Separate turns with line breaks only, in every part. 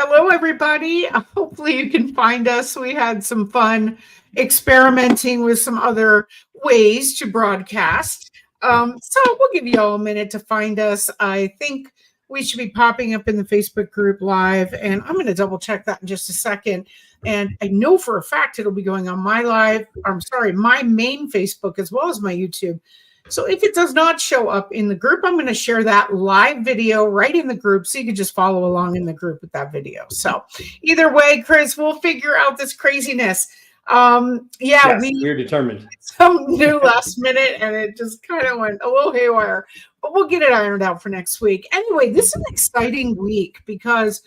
Hello, everybody. Hopefully you can find us. We had some fun experimenting with some other ways to broadcast. So we'll give you all a minute to find us. I think we should be popping up in the Facebook group live, and I'm going to double check that in just a second. And I know for a fact it'll be going on my my main Facebook as well as my YouTube. So if it does not show up in the group, I'm going to share that live video right in the group so you can just follow along in the group with that video. So either way, Chris, we'll figure out this craziness.
Yes, we're determined.
Some new last minute and it just kind of went a little haywire, but we'll get it ironed out for next week. Anyway, this is an exciting week because,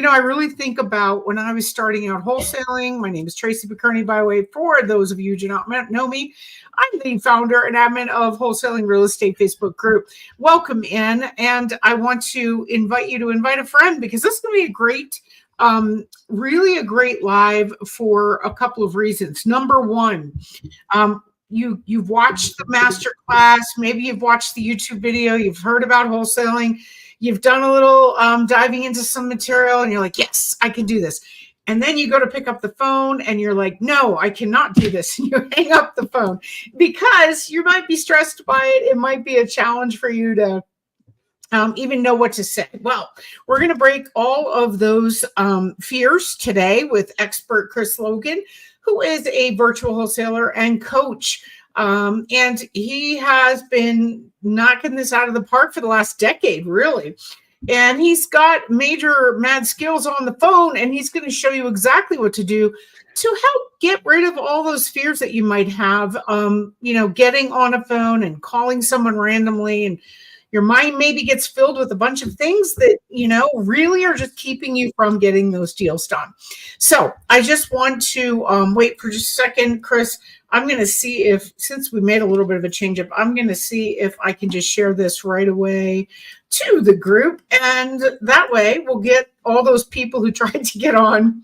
I really think about when I was starting out wholesaling. My name is Tracy Pekurny, by the way, for those of you who do not know me. I'm the founder and admin of Wholesaling Real Estate Facebook group. Welcome in. And I want to invite you to invite a friend because this is going to be a great really a great live for a couple of reasons. Number one, you've watched the master class, maybe you've watched the YouTube video, you've heard about wholesaling, you've done a little diving into some material, and you're like, yes, I can do this. And then you go to pick up the phone and you're like, no, I cannot do this. And you hang up the phone because you might be stressed by it. It might be a challenge for you to even know what to say. Well, we're going to break all of those fears today with expert Chris Logan, who is a virtual wholesaler and coach. And he has been knocking this out of the park for the last decade, really. And he's got major mad skills on the phone, and he's going to show you exactly what to do to help get rid of all those fears that you might have, getting on a phone and calling someone randomly, and your mind maybe gets filled with a bunch of things that, really are just keeping you from getting those deals done. So I just want to wait for just a second, Chris. I'm going to see if, since we made a little bit of a change up, I'm going to see if I can just share this right away to the group. And that way we'll get all those people who tried to get on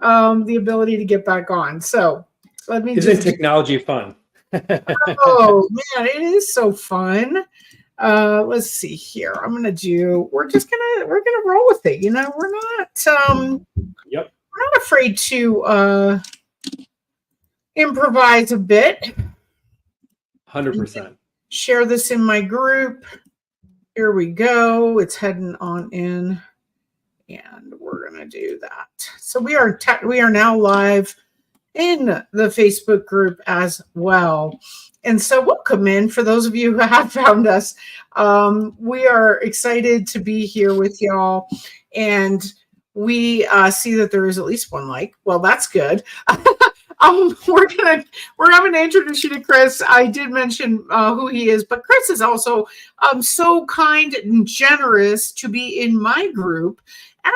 the ability to get back on. So let me
Isn't technology fun?
Oh, man, it is so fun. Let's see here. We're gonna roll with it. We're not we're not afraid to improvise a bit.
100%.
Share this in my group. Here we go. It's heading on in, and we're gonna do that. So we are now live in the Facebook group as well. And so welcome in for those of you who have found us. We are excited to be here with y'all. And we see that there is at least one like. Well, that's good. I'm going to introduce you to Chris. I did mention who he is, but Chris is also so kind and generous to be in my group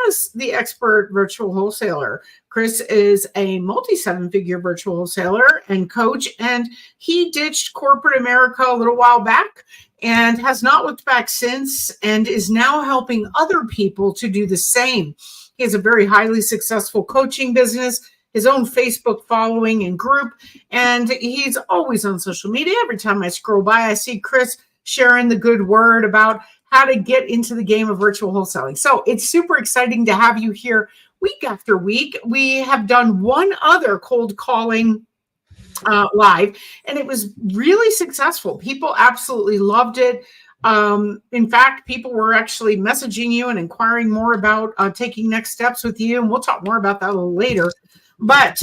as the expert virtual wholesaler. Chris is a multi-seven-figure virtual wholesaler and coach, and he ditched corporate America a little while back and has not looked back since, and is now helping other people to do the same. He has a very highly successful coaching business, his own Facebook following and group, and he's always on social media. Every time I scroll by, I see Chris sharing the good word about how to get into the game of virtual wholesaling. So it's super exciting to have you here week after week. We have done one other cold calling live, and it was really successful. People absolutely loved it. In fact, people were actually messaging you and inquiring more about taking next steps with you, and we'll talk more about that a little later. But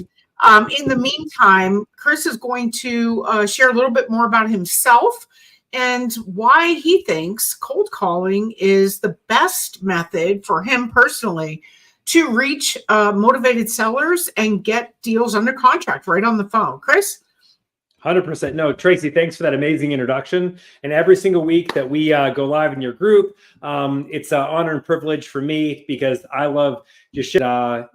in the meantime, Chris is going to share a little bit more about himself and why he thinks cold calling is the best method for him personally to reach motivated sellers and get deals under contract right on the phone. Chris?
100%. No, Tracy, thanks for that amazing introduction. And every single week that we go live in your group, it's an honor and privilege for me because I love just sharing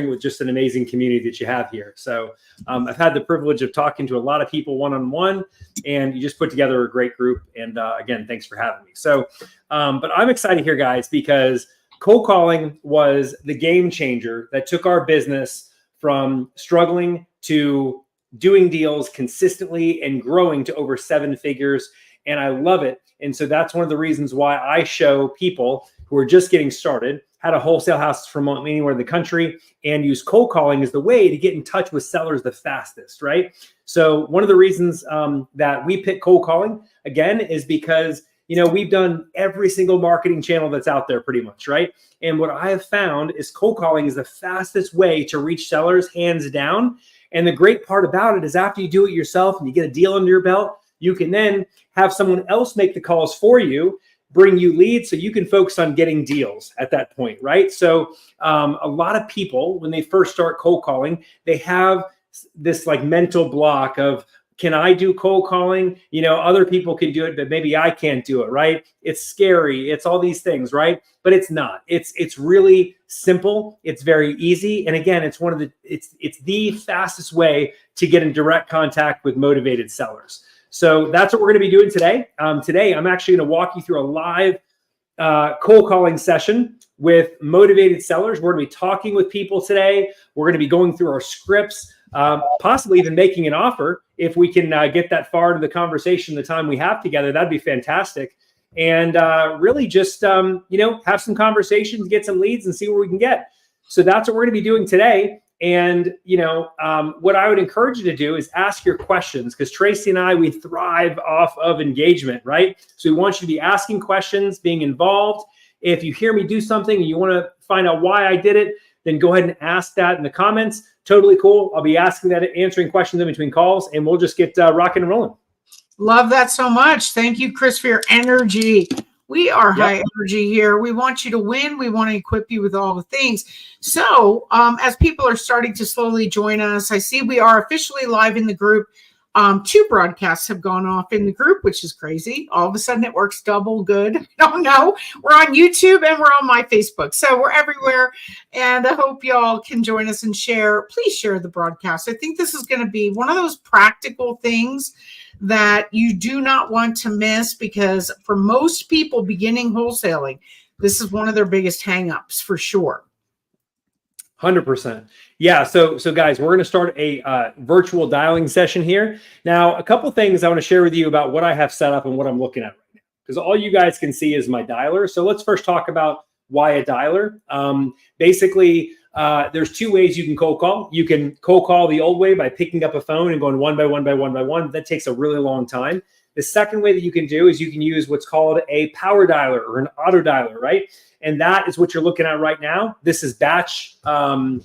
it with just an amazing community that you have here. So I've had the privilege of talking to a lot of people one-on-one, and you just put together a great group. And again, thanks for having me. So, but I'm excited here, guys, because cold calling was the game changer that took our business from struggling to doing deals consistently and growing to over 7 figures. And I love it. And so that's one of the reasons why I show people who are just getting started had a wholesale house from anywhere in the country and use cold calling as the way to get in touch with sellers the fastest, right? So one of the reasons that we pick cold calling, again, is because, we've done every single marketing channel that's out there pretty much, right? And what I have found is cold calling is the fastest way to reach sellers, hands down. And the great part about it is after you do it yourself and you get a deal under your belt, you can then have someone else make the calls for you, bring you leads so you can focus on getting deals at that point, right? So a lot of people, when they first start cold calling, they have this like mental block of, can I do cold calling? Other people can do it, but maybe I can't do it, right? It's scary. It's all these things, right? But it's not. It's really simple. It's very easy. And again, it's the fastest way to get in direct contact with motivated sellers. So that's what we're going to be doing today. Today, I'm actually going to walk you through a live cold calling session with motivated sellers. We're going to be talking with people today. We're going to be going through our scripts, possibly even making an offer. If we can get that far into the conversation, the time we have together, that'd be fantastic. And really just, have some conversations, get some leads and see where we can get. So that's what we're going to be doing today. And, what I would encourage you to do is ask your questions, because Tracy and I, we thrive off of engagement, right? So we want you to be asking questions, being involved. If you hear me do something and you want to find out why I did it, then go ahead and ask that in the comments. Totally cool. I'll be asking that, answering questions in between calls, and we'll just get rocking and rolling.
Love that so much. Thank you, Chris, for your energy. We are high energy here. We want you to win. We want to equip you with all the things. So as people are starting to slowly join us, I see we are officially live in the group. 2 broadcasts have gone off in the group, which is crazy. All of a sudden it works double good. I don't know. We're on YouTube and we're on my Facebook. So we're everywhere. And I hope y'all can join us and share. Please share the broadcast. I think this is going to be one of those practical things that you do not want to miss, because for most people beginning wholesaling, this is one of their biggest hangups for sure.
100%. Yeah. So guys, we're going to start a virtual dialing session here. Now, a couple things I want to share with you about what I have set up and what I'm looking at right now, because all you guys can see is my dialer. So let's first talk about why a dialer. Basically, there's 2 ways you can cold call. You can cold call the old way by picking up a phone and going one by one by one by one. That takes a really long time. The second way that you can do is you can use what's called a power dialer or an auto dialer, right? And that is what you're looking at right now. This is batch dialer.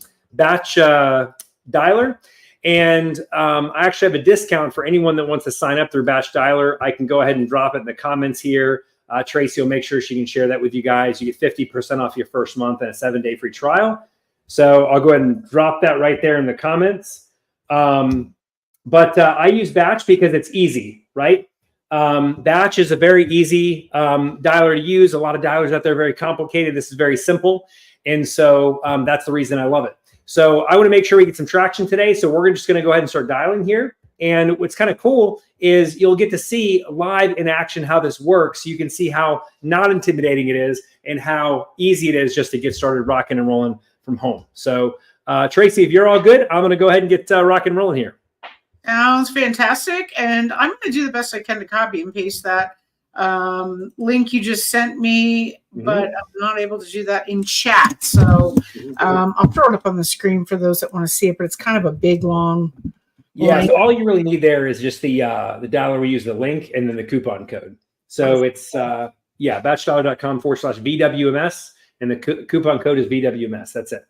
And I actually have a discount for anyone that wants to sign up through batch dialer. I can go ahead and drop it in the comments here. Tracy will make sure she can share that with you guys. You get 50% off your first month and a 7-day free trial. So I'll go ahead and drop that right there in the comments. But I use batch because it's easy, right? Batch is a very easy dialer to use. A lot of dialers out there are very complicated. This is very simple. And so that's the reason I love it. So I want to make sure we get some traction today. So we're just going to go ahead and start dialing here. And what's kind of cool is you'll get to see live in action how this works. You can see how not intimidating it is and how easy it is just to get started rocking and rolling from home. So Tracy, if you're all good, I'm going to go ahead and get rocking and rolling here.
Sounds fantastic. And I'm going to do the best I can to copy and paste that link you just sent me, but I'm not able to do that in chat. So I'll throw it up on the screen for those that want to see it, but it's kind of a big, long
link. So all you really need there is just the dialer we use, the link, and then the coupon code. So it's, batchdollar.com/VWMS, and the coupon code is VWMS. That's it.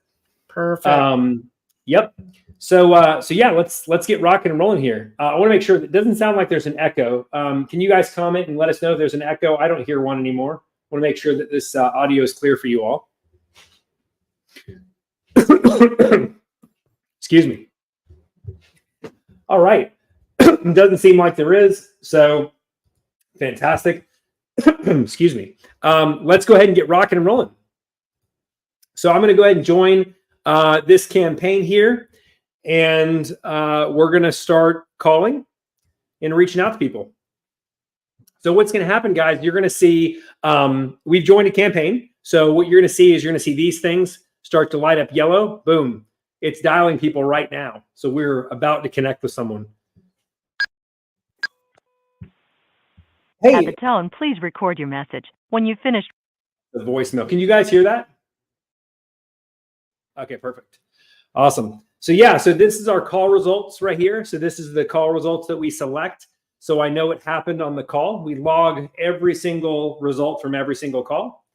Perfect.
Yep. So yeah, let's get rocking and rolling here. I want to make sure that it doesn't sound like there's an echo. Can you guys comment and let us know if there's an echo? I don't hear one anymore. I want to make sure that this audio is clear for you all. Excuse me. All right. Doesn't seem like there is. So fantastic. Excuse me. Let's go ahead and get rocking and rolling. So I'm going to go ahead and join this campaign here. And we're going to start calling and reaching out to people. So what's going to happen, guys, you're going to see we've joined a campaign. So what you're going to see is you're going to see these things start to light up yellow. Boom. It's dialing people right now. So we're about to connect with someone. Hey.
At the tone, please record your message. When you've finished
the voicemail. Can you guys hear that? Okay, perfect. Awesome. So yeah, so this is our call results right here. So this is the call results that we select. So I know what happened on the call. We log every single result from every single call.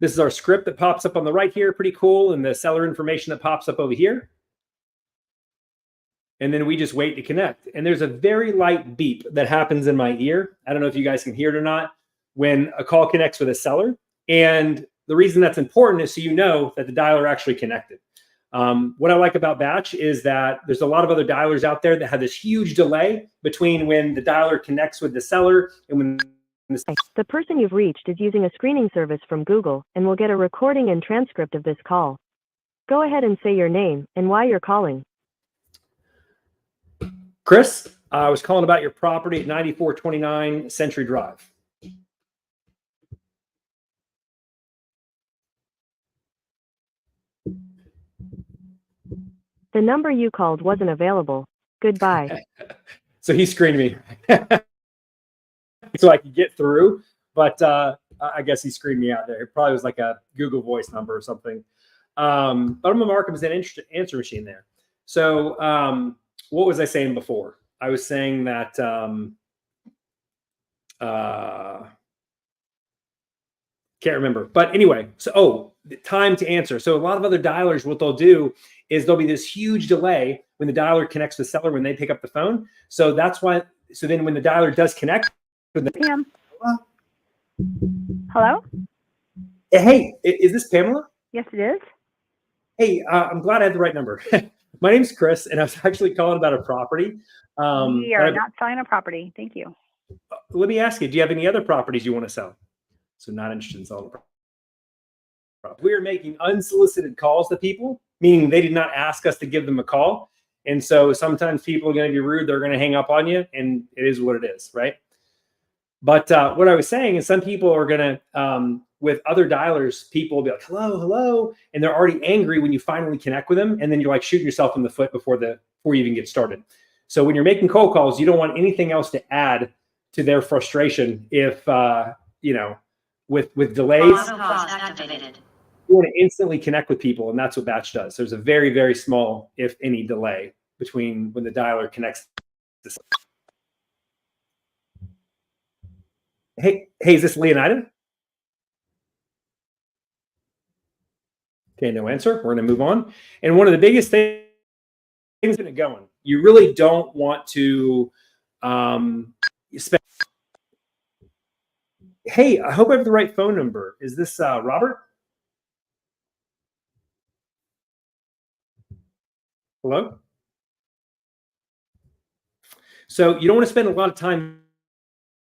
This is our script that pops up on the right here. Pretty cool. And the seller information that pops up over here. And then we just wait to connect. And there's a very light beep that happens in my ear. I don't know if you guys can hear it or not when a call connects with a seller. And the reason that's important is so you know that the dialer actually connected. What I like about Batch is that there's a lot of other dialers out there that have this huge delay between when the dialer connects with the seller and when
the person you've reached is using a screening service from Google and will get a recording and transcript of this call. Go ahead and say your name and why you're calling.
Chris, I was calling about your property at 9429 Century Drive.
The number you called wasn't available. Goodbye.
So he screened me so I could get through, but I guess he screened me out there. It probably was like a Google Voice number or something. But I'm gonna mark him as an answer machine there. So what was I saying before? I was saying that can't remember. But anyway, so the time to answer. So a lot of other dialers, what they'll do is there'll be this huge delay when the dialer connects to the seller when they pick up the phone. So that's why. So then when the dialer does connect,
Pam. Hello?
Hey, is this Pamela?
Yes, it is.
Hey, I'm glad I had the right number. My name's Chris, and I was actually calling about a property.
We are not selling a property. Thank you.
Let me ask you, do you have any other properties you want to sell? So not interested in selling a property. We are making unsolicited calls to people, meaning they did not ask us to give them a call. And so sometimes people are going to be rude. They're going to hang up on you, and it is what it is, right? But what I was saying is some people are going to, with other dialers, people will be like, hello, hello. And they're already angry when you finally connect with them. And then you're like shooting yourself in the foot before you even get started. So when you're making cold calls, you don't want anything else to add to their frustration if, with delays. You want to instantly connect with people, and that's what Batch does. There's a very, very small, if any, delay between when the dialer connects. Hey, is this Leonida? Okay, no answer. We're going to move on. And one of the biggest things going, you really don't want to spend. Hey, I hope I have the right phone number. Is this Robert? Hello? So you don't want to spend a lot of time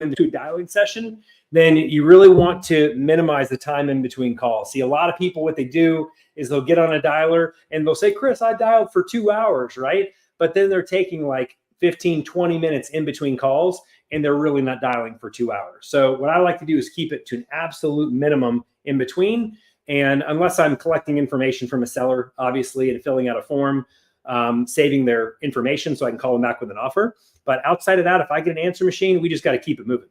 into a dialing session. Then you really want to minimize the time in between calls. See, a lot of people, what they do is they'll get on a dialer and they'll say, Chris, I dialed for 2 hours, right? But then they're taking like 15, 20 minutes in between calls, and they're really not dialing for 2 hours. So what I like to do is keep it to an absolute minimum in between. And unless I'm collecting information from a seller, obviously, and filling out a form, saving their information so I can call them back with an offer. But outside of that, if I get an answer machine, we just got to keep it moving.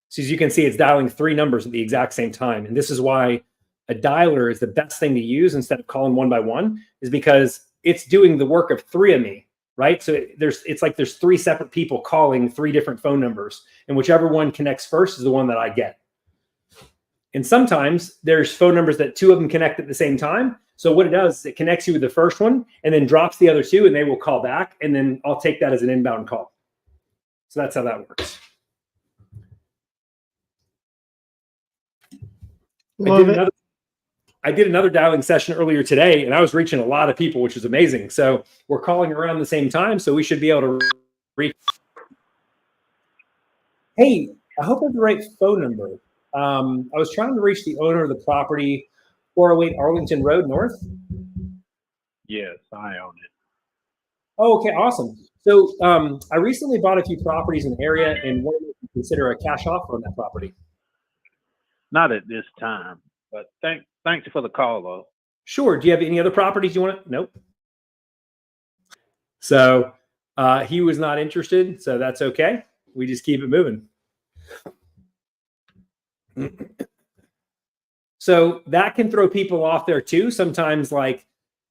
So as you can see, it's dialing 3 numbers at the exact same time. And this is why a dialer is the best thing to use instead of calling one by one, is because it's doing the work of 3 of me, right? So it's like there's 3 separate people calling 3 different phone numbers, and whichever one connects first is the one that I get. And sometimes there's phone numbers that 2 of them connect at the same time. So what it does is it connects you with the first one and then drops the other 2, and they will call back, and then I'll take that as an inbound call. So that's how that works. I did another dialing session earlier today, and I was reaching a lot of people, which is amazing. So we're calling around the same time, so we should be able to reach. Hey, I hope I have the right phone number. I was trying to reach the owner of the property, 408 Arlington Road North.
Yes, I own it.
Oh, okay, awesome. So I recently bought a few properties in the area and wanted to consider a cash offer on that property.
Not at this time, but thanks for the call, though.
Sure. Do you have any other properties you want to? Nope. So he was not interested, so that's okay. We just keep it moving. So that can throw people off there too. Sometimes, like,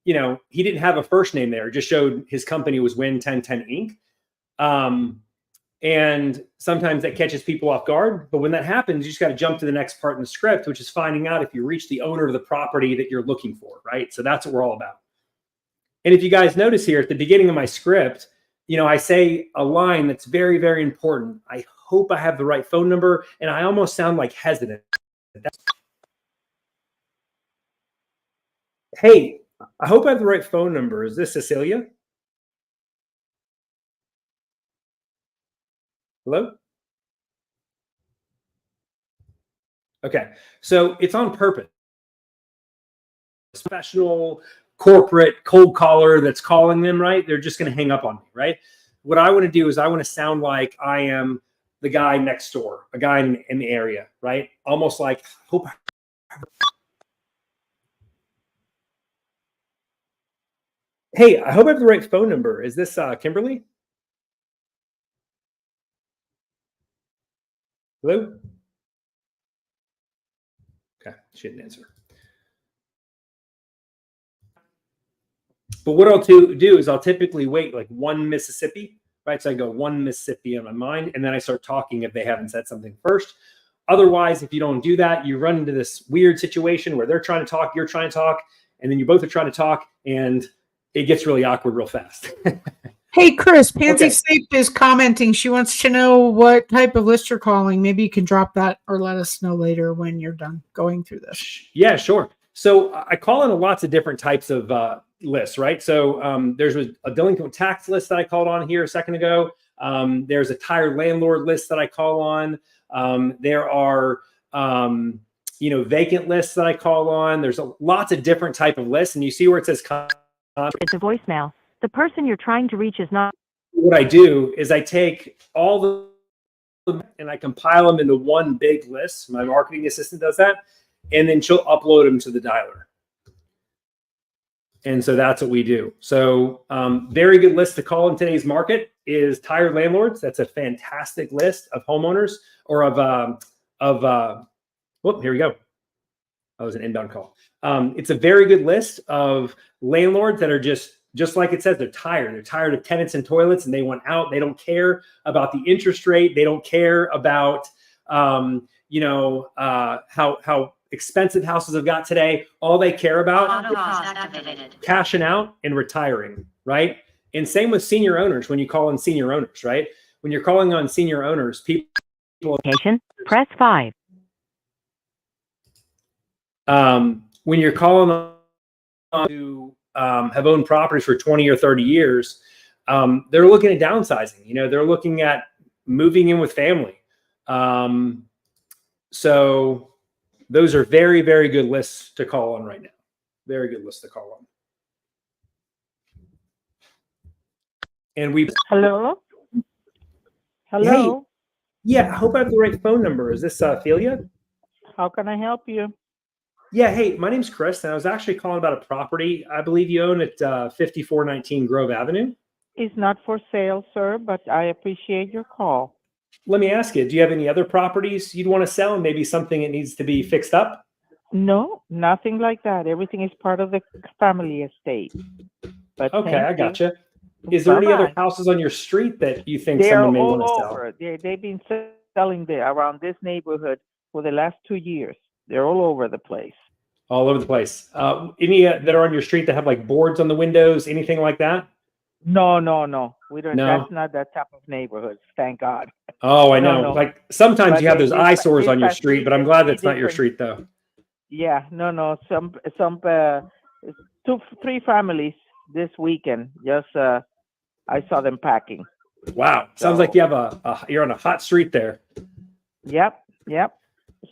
you know, he didn't have a first name there, it just showed his company was Win 1010 Inc. And sometimes that catches people off guard. But when that happens, you just got to jump to the next part in the script, which is finding out if you reach the owner of the property that you're looking for, right? So that's what we're all about. And if you guys notice here at the beginning of my script, you know, I say a line that's very, very important. I hope I have the right phone number. And I almost sound like hesitant. Hey, I hope I have the right phone number. Is this Cecilia? Hello? Okay, so it's on purpose. Professional, corporate cold caller that's calling them, right? They're just going to hang up on me, right? What I want to do is I want to sound like I am the guy next door, a guy in the area, right? Almost like, hope. Hey, I hope I have the right phone number. Is this Kimberly? Hello? Okay, she didn't answer. But what I'll do is I'll typically wait like one Mississippi, right? So I go one Mississippi in my mind, and then I start talking if they haven't said something first. Otherwise, if you don't do that, you run into this weird situation where they're trying to talk, you're trying to talk, and then you both are trying to talk, and it gets really awkward real fast.
Hey, Chris, Pansy Safe is commenting. She wants to know what type of list you're calling. Maybe you can drop that or let us know later when you're done going through this.
Yeah, sure. So I call in lots of different types of lists, right? So there's a delinquent tax list that I called on here a second ago. There's a tired landlord list that I call on. There are, vacant lists that I call on. There's lots of different type of lists. And you see where it says
It's a voicemail. The person you're trying to reach is not.
What I do is I take all the and I compile them into one big list. My marketing assistant does that. And then she'll upload them to the dialer. And so that's what we do. So very good list to call in today's market is tired landlords. That's a fantastic list of homeowners or here we go. That was an inbound call. It's a very good list of landlords that are just like it says, they're tired. They're tired of tenants and toilets and they want out. They don't care about the interest rate. They don't care about, how expensive houses have got today. All they care about is cashing out and retiring, right? And same with senior owners when you call in senior owners, right? When you're calling on senior owners, people
press 5.
When you're calling on to have owned properties for 20 or 30 years, they're looking at downsizing. They're looking at moving in with family. So those are very, very good lists to call on right now. Very good list to call on. And
Hello?
Hey, yeah, I hope I have the right phone number. Is this Ophelia?
How can I help you?
Yeah, hey, my name's Chris, and I was actually calling about a property I believe you own at 5419 Grove Avenue.
It's not for sale, sir, but I appreciate your call.
Let me ask you, do you have any other properties you'd want to sell and maybe something that needs to be fixed up?
No, nothing like that. Everything is part of the family estate. But
okay, I gotcha. Is there any other houses on your street that you think someone may want to sell?
They've been selling around this neighborhood for the last 2 years. They're all over the place.
All over the place. Any that are on your street that have like boards on the windows, anything like that?
No. We don't.
No?
That's not that type of neighborhood. Thank God.
Oh, I know.
No.
Like sometimes
But
you have those eyesores on your
it's
street, but I'm glad that's not your street though.
Yeah, no. Some 2-3 families this weekend. Just I saw them packing.
Wow, sounds like you have you're on a hot street there.
Yep.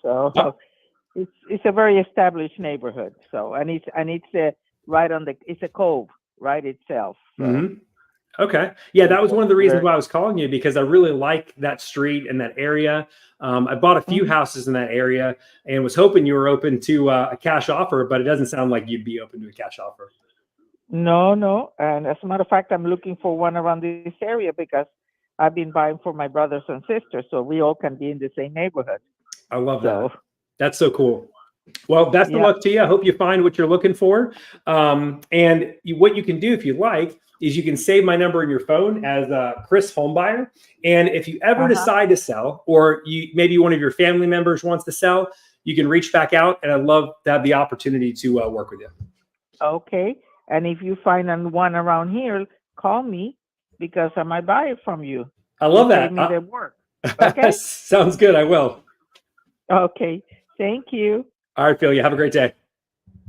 So it's a very established neighborhood. So and it's right on it's a cove right itself. So.
Mm-hmm. Okay. Yeah, that was one of the reasons why I was calling you, because I really like that street and that area. I bought a few houses in that area and was hoping you were open to a cash offer, but it doesn't sound like you'd be open to a cash offer.
No. And as a matter of fact, I'm looking for one around this area because I've been buying for my brothers and sisters, so we all can be in the same neighborhood.
I love that. That's so cool. Well, best of luck to you. I hope you find what you're looking for. What you can do if you like is you can save my number in your phone as Chris Homebuyer. And if you ever decide to sell, or maybe one of your family members wants to sell, you can reach back out, and I'd love to have the opportunity to work with you.
Okay. And if you find one around here, call me because I might buy it from you.
I love that.
Save me the work. Okay.
Sounds good. I will.
Okay. Thank you.
All right, Phil. You have a great day.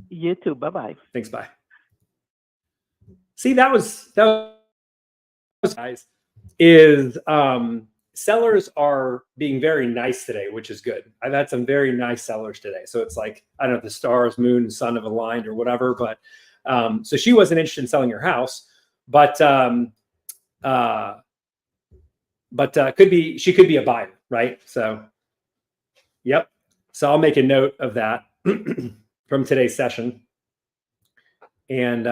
You too. Bye-bye.
Thanks. Bye. See, that was guys, is sellers are being very nice today, which is good. I've had some very nice sellers today. So it's like, I don't know if the stars, moon, and sun have aligned or whatever, but so she wasn't interested in selling her house, but she could be a buyer, right? So, yep. So I'll make a note of that from today's session, and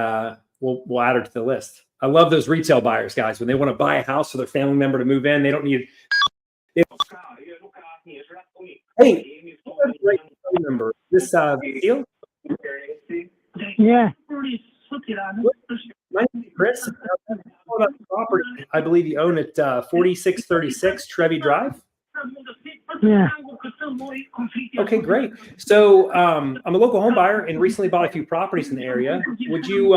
we'll add her to the list. I love those retail buyers, guys. When they want to buy a house for their family member to move in, they don't need. Hey, great phone number. This deal?
Yeah.
My name is Chris. Property. I believe you own it 4636 Trevi Drive.
Yeah.
Okay, great. So I'm a local home buyer and recently bought a few properties in the area. Would you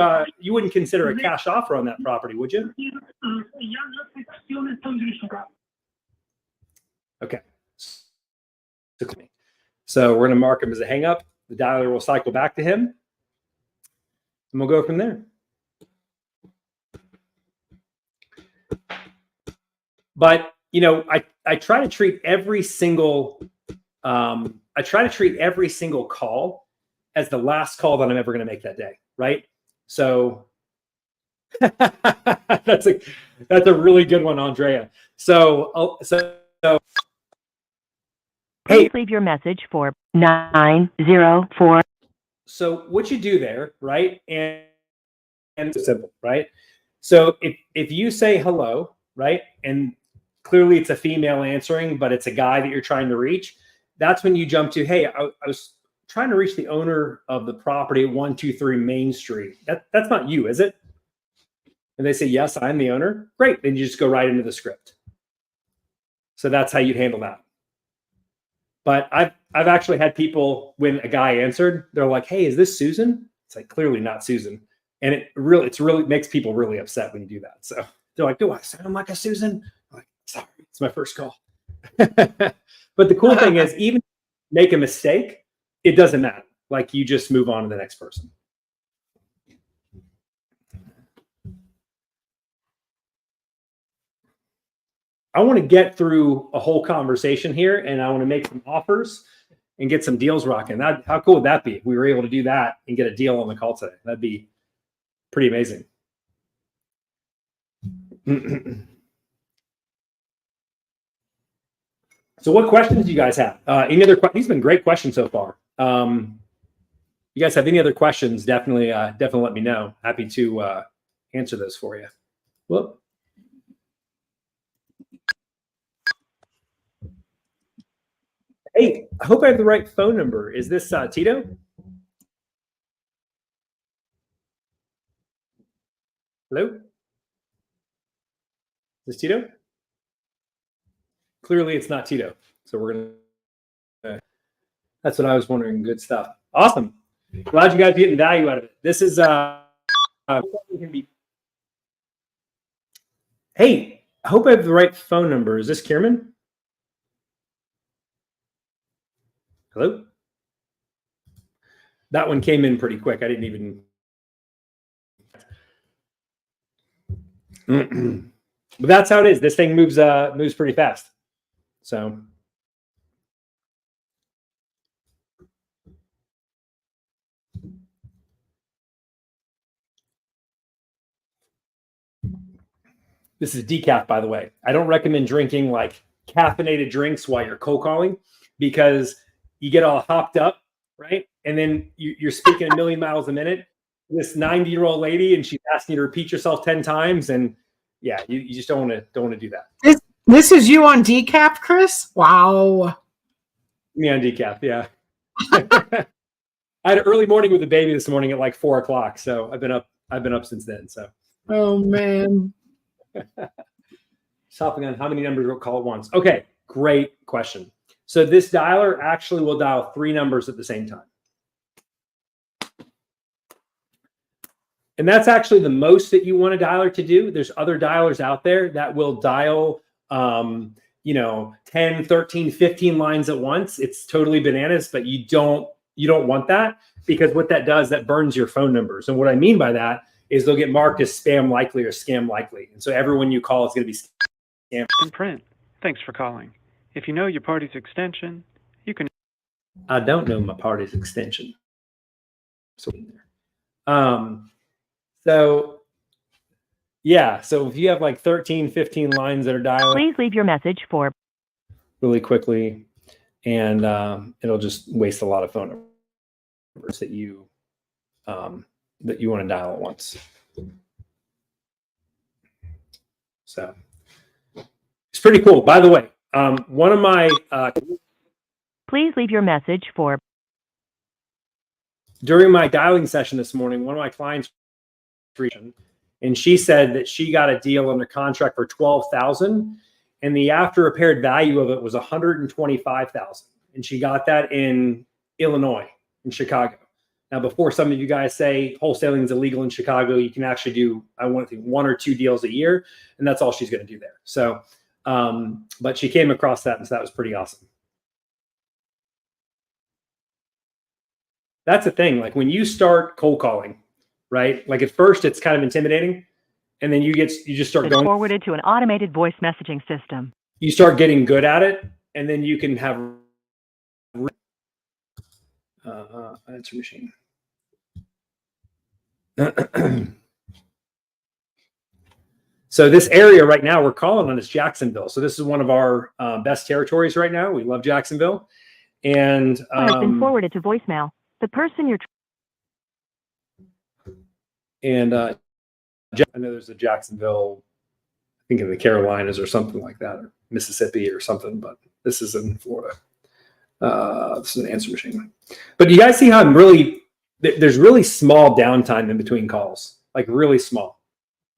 wouldn't consider a cash offer on that property, would you? Okay. So we're going to mark him as a hang up. The dialer will cycle back to him, and we'll go from there. But I try to treat every single call as the last call that I'm ever going to make that day, right? So that's a really good one, Andrea. So
Please leave your message for 904.
So what you do there, right? And it's simple, right? So if you say hello, right, and clearly it's a female answering, but it's a guy that you're trying to reach, that's when you jump to, hey, I was trying to reach the owner of the property at 123 Main Street. That's not you, is it? And they say, yes, I'm the owner. Great. Then you just go right into the script. So that's how you'd handle that. But I've actually had people, when a guy answered, they're like, hey, is this Susan? It's like, clearly not Susan. And it really makes people really upset when you do that. So they're like, do I sound like a Susan? I'm like, sorry, it's my first call. But the cool thing is, even if you make a mistake, it doesn't matter. Like, you just move on to the next person. I want to get through a whole conversation here, and I want to make some offers and get some deals rocking. How cool would that be if we were able to do that and get a deal on the call today? That'd be pretty amazing. So what questions do you guys have? Any other questions? These have been great questions so far. You guys have any other questions, definitely let me know. Happy to answer those for you. Whoop. Hey, I hope I have the right phone number. Is this Tito? Hello? Is this Tito? Clearly it's not Tito. So we're going to, that's what I was wondering. Good stuff. Awesome. Glad you guys are getting value out of it. This is, hey, I hope I have the right phone number. Is this Kierman? Hello? That one came in pretty quick. I didn't even. But that's how it is. This thing moves pretty fast. So. This is decaf, by the way. I don't recommend drinking like caffeinated drinks while you're cold calling, because you get all hopped up, right? And then you're speaking a million miles a minute. This 90-year-old lady, and she's asking you to repeat yourself 10 times, and yeah, you just don't want to do that.
This is you on decaf, Chris? Wow.
Me on decaf, yeah. I had an early morning with the baby this morning at like 4 o'clock. So I've been up since then. So.
Oh man.
Shopping on how many numbers will call at once. Okay, great question. So this dialer actually will dial 3 numbers at the same time. And that's actually the most that you want a dialer to do. There's other dialers out there that will dial, 10, 13, 15 lines at once. It's totally bananas, but you don't want that, because what that does, that burns your phone numbers. And what I mean by that is they'll get marked as spam likely or scam likely. And so everyone you call is going to be scam.
In print. Thanks for calling. If you know your party's extension, you can.
I don't know my party's extension. So yeah, so if you have like 13, 15 lines that are dialing,
Please leave your message for
really quickly, and it'll just waste a lot of phone numbers that you want to dial at once. So it's pretty cool. By the way, one of my
Please leave your message for
during my dialing session this morning, one of my clients, and she said that she got a deal under contract for $12,000, and the after repaired value of it was $125,000, and she got that in Illinois, in Chicago. Now, before some of you guys say wholesaling is illegal in Chicago, you can actually do, I want to think, 1 or 2 deals a year, and that's all she's going to do there. So, but she came across that, and so that was pretty awesome. That's the thing. Like when you start cold calling, right? Like at first it's kind of intimidating, and then you just start going
forwarded to an automated voice messaging system.
You start getting good at it, and then you can have answer machine. So this area right now we're calling on is Jacksonville. So this is one of our best territories right now. We love Jacksonville, and
has been forwarded to voicemail. The person you're
and I know there's a Jacksonville, I think in the Carolinas or something like that, or Mississippi or something, but this is in Florida. This is an answer machine. But you guys see how there's really small downtime in between calls, like really small.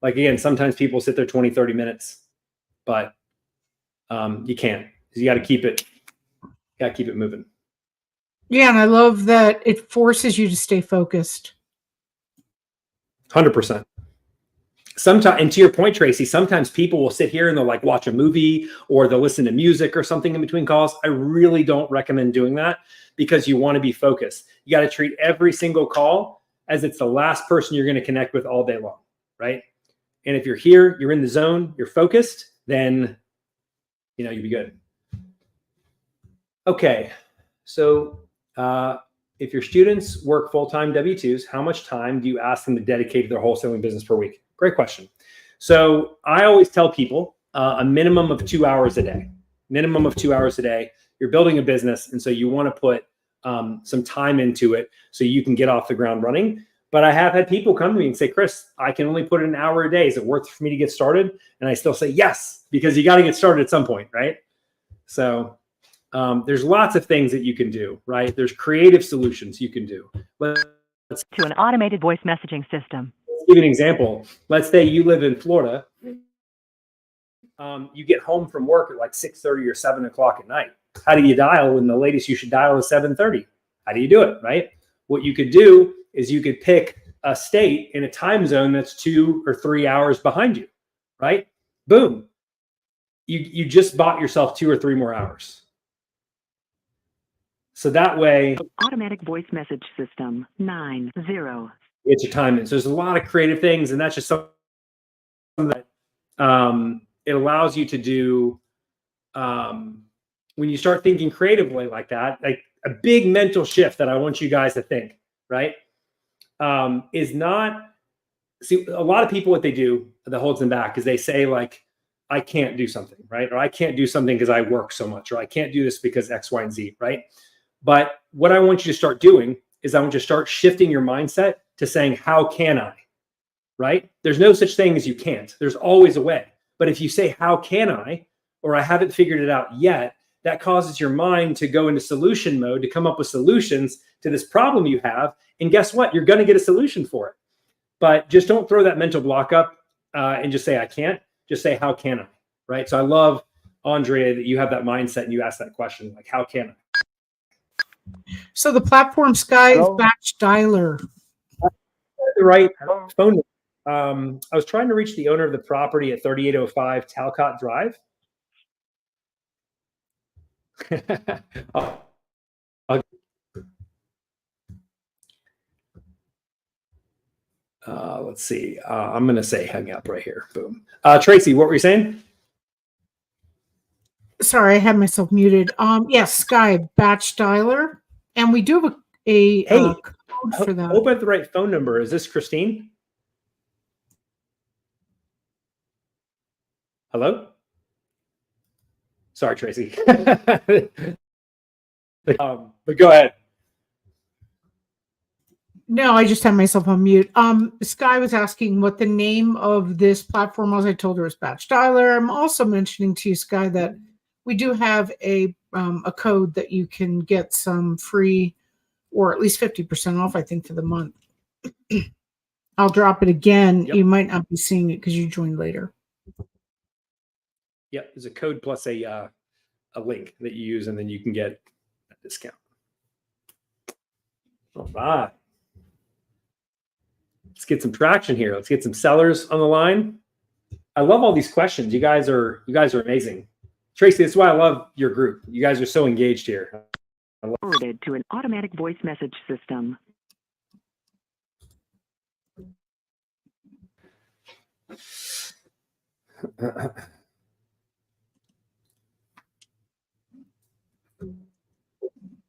Like again, sometimes people sit there 20, 30 minutes, but you can't. You got to keep it moving.
Yeah, and I love that it forces you to stay focused.
100%. Sometimes, and to your point, Tracy, sometimes people will sit here and they'll like watch a movie or they'll listen to music or something in between calls. I really don't recommend doing that, because you want to be focused. You got to treat every single call as it's the last person you're going to connect with all day long, right? And if you're here, you're in the zone, you're focused, then you'll be good. Okay, so if your students work full-time W-2s, how much time do you ask them to dedicate to their wholesaling business per week? Great question. So I always tell people a minimum of 2 hours a day. Minimum of 2 hours a day. You're building a business, and so you want to put some time into it so you can get off the ground running. But I have had people come to me and say, Chris, I can only put in an hour a day. Is it worth it for me to get started? And I still say yes, because you got to get started at some point, right? So there's lots of things that you can do, right? There's creative solutions you can do. Let's
to an automated voice messaging system.
give you an example. Let's say you live in Florida. You get home from work at like 6:30 or 7 o'clock at night. How do you dial when the latest you should dial is 7:30? How do you do it, right? What you could do is you could pick a state in a time zone that's 2 or 3 hours behind you, right? Boom. You just bought yourself 2 or 3 more hours. So that way,
Automatic voice message system 90.
it's your time in. So there's a lot of creative things, and that's just something that it allows you to do when you start thinking creatively like that. Like a big mental shift that I want you guys to think, right? Is not, see, a lot of people, what they do that holds them back is they say like, I can't do something, right? Or I can't do something because I work so much, or I can't do this because X, Y, and Z, right? But what I want you to start doing is I want you to start shifting your mindset to saying, how can I, right? There's no such thing as you can't. There's always a way. But if you say, how can I, or I haven't figured it out yet, that causes your mind to go into solution mode, to come up with solutions to this problem you have. And guess what? You're going to get a solution for it. But just don't throw that mental block up and just say, I can't. Just say, how can I? Right? So I love, Andrea, that you have that mindset and you ask that question, like, how can I?
So the platform Sky is
Hello?
batch dialer.
The right phone number. I was trying to reach the owner of the property at 3805 Talcott Drive. Let's see. I'm going to say hang up right here. Boom. Tracy, what were you saying?
Sorry, I had myself muted. Yes, Sky batch dialer, and we do have a code for that.
Hope I have the right phone number. Is this Christine? Hello? Sorry, Tracy. But go ahead.
No, I just had myself on mute. Sky was asking what the name of this platform was. I told her it's batch dialer. I'm also mentioning to you, Sky, that we do have a code that you can get some free, or at least 50% off, I think, for the month. I'll drop it again.
Yep.
You might not be seeing it because you joined later.
Yep, there's a code plus a link that you use, and then you can get a discount. All right. Let's get some traction here. Let's get some sellers on the line. I love all these questions. You guys are amazing. Tracy, that's why I love your group. You guys are so engaged here.
Forwarded to an automatic voice message system.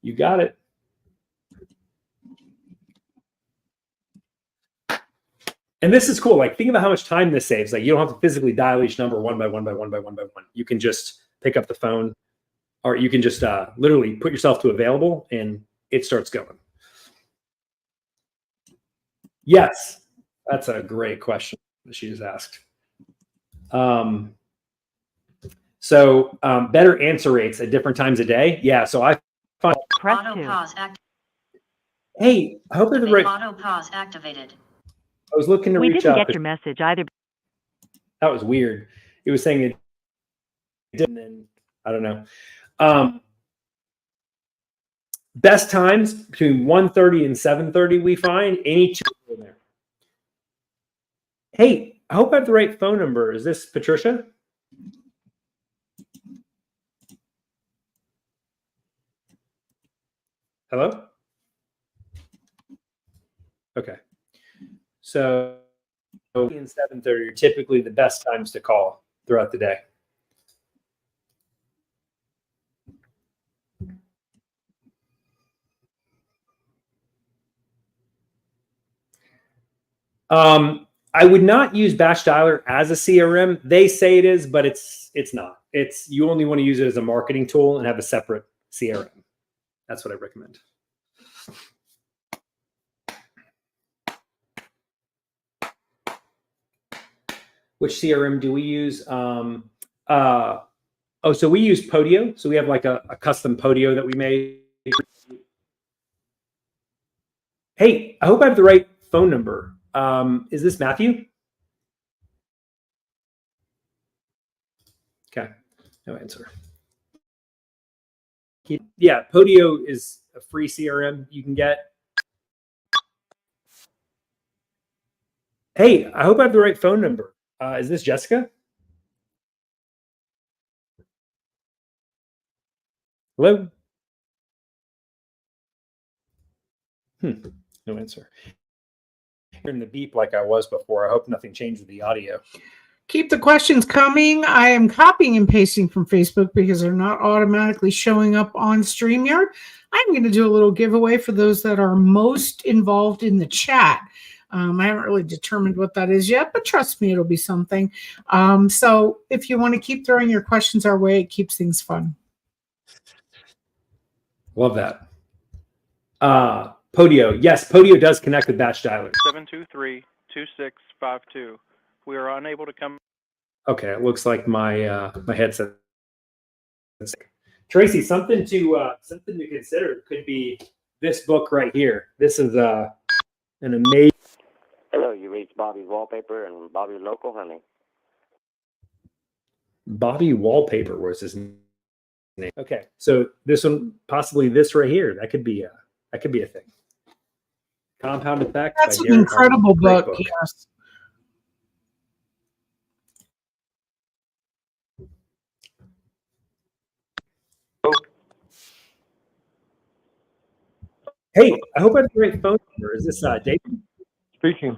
You got it. And this is cool. Like, think about how much time this saves. Like, you don't have to physically dial each number one by one by one by one by one. You can just pick up the phone, or you can just literally put yourself to available and it starts going. Yes, that's a great question that she just asked. So better answer rates at different times a day. Yeah. So I find
Auto pause
hey, I hope they're right.
Auto pause activated.
I was looking to
We
reach
didn't
out.
get your message either.
That was weird. It was saying it didn't, and I don't know. Best times between 1:30 and 7:30, we find any two in there. Hey, I hope I have the right phone number. Is this Patricia? Hello? Okay. So 7:30 and 7:30 are typically the best times to call throughout the day. I would not use Batch Dialer as a CRM. They say it is, but it's not. It's, you only want to use it as a marketing tool and have a separate CRM. That's what I recommend. Which CRM do we use? So we use Podio. So we have like a custom Podio that we made. Hey, I hope I have the right phone number. Is this Matthew? Okay, no answer. Yeah, Podio is a free CRM you can get. Hey, I hope I have the right phone number. Is this Jessica? Hello? No answer. Hearing the beep like I was before. I hope nothing changed with the audio.
Keep the questions coming. I am copying and pasting from Facebook because they're not automatically showing up on StreamYard. I'm going to do a little giveaway for those that are most involved in the chat. I haven't really determined what that is yet, but trust me, it'll be something. So if you want to keep throwing your questions our way, it keeps things fun.
Love that. Podio. Yes, Podio does connect with Batch Dialer.
723-2652. We are unable to come.
Okay, it looks like my my headset. Tracy, something to consider could be this book right here. This is an amazing.
Hello, you reached Bobby's Wallpaper and Bobby Local, honey.
Bobby Wallpaper was his name. Okay, so this one, possibly this right here, that could be a thing. Compound Effect.
That's an incredible book. Yes.
Hey, I hope I have the right phone number. Is this David?
Speaking.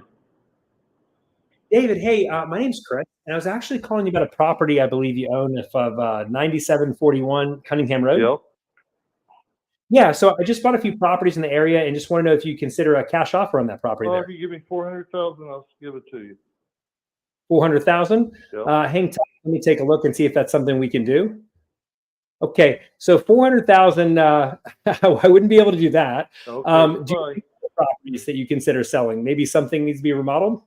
David, hey, my name's Chris, and I was actually calling you about a property I believe you own of 9741 Cunningham Road.
Yep.
Yeah, so I just bought a few properties in the area and just want to know if you consider a cash offer on that property
Well,
there.
if you give me 400,000, I'll give it to you.
400,000?
Yep.
Hang tight. Let me take a look and see if that's something we can do. Okay, so 400,000, I wouldn't be able to do that.
Okay,
Do you have properties that you consider selling? Maybe something needs to be remodeled?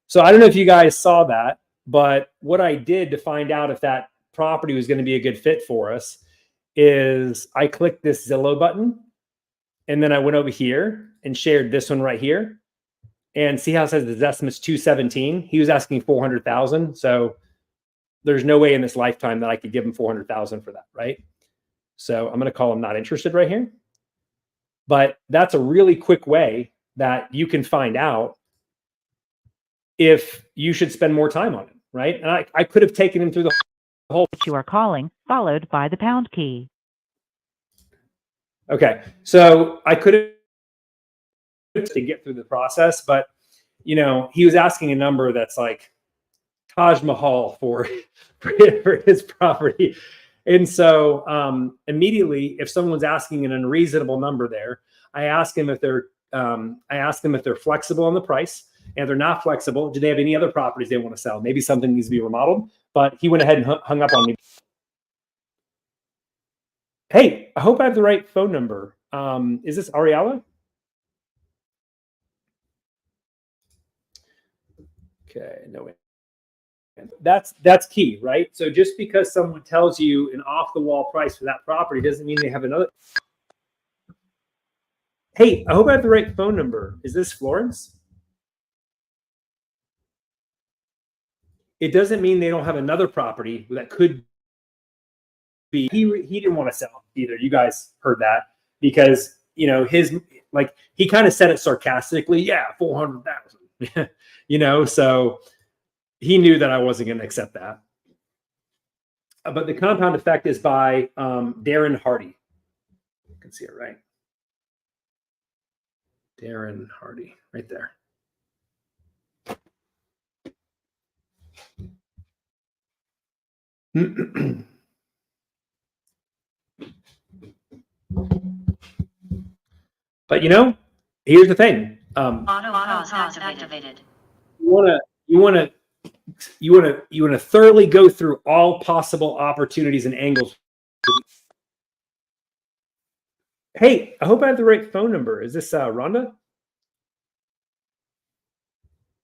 So I don't know if you guys saw that, but what I did to find out if that property was going to be a good fit for us is I clicked this Zillow button, and then I went over here and shared this one right here. And see how it says the estimate's 217? He was asking 400,000. So there's no way in this lifetime that I could give him 400,000 for that, right? So I'm going to call him not interested right here. But that's a really quick way that you can find out if you should spend more time on it, right? And I could have taken him through the whole.
You are calling, followed by the pound key.
Okay, so I could have to get through the process, but you know, he was asking a number that's like Taj Mahal for his property. And so immediately, if someone's asking an unreasonable number there, I ask them if they're flexible on the price. And if they're not flexible, do they have any other properties they want to sell? Maybe something needs to be remodeled. But he went ahead and hung up on me. Hey, I hope I have the right phone number. Is this Ariella? Okay, no way. That's key, right? So just because someone tells you an off-the-wall price for that property doesn't mean they have another. Hey, I hope I have the right phone number. Is this Florence? It doesn't mean they don't have another property that could be. He didn't want to sell either. You guys heard that because you know he kind of said it sarcastically. Yeah, 400,000. You know, so he knew that I wasn't going to accept that. But the Compound Effect is by Darren Hardy. You can see it, right? Darren Hardy, right there. But you know, here's the thing.
Auto pause activated.
You want to thoroughly go through all possible opportunities and angles. Hey, I hope I have the right phone number. Is this Rhonda?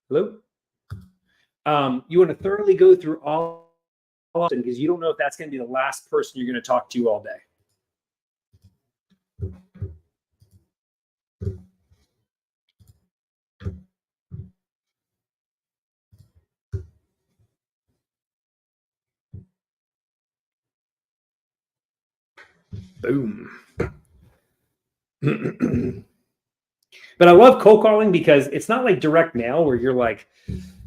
Hello? You want to thoroughly go through all because you don't know if that's going to be the last person you're going to talk to all day. Boom. But I love cold calling because it's not like direct mail where you're like,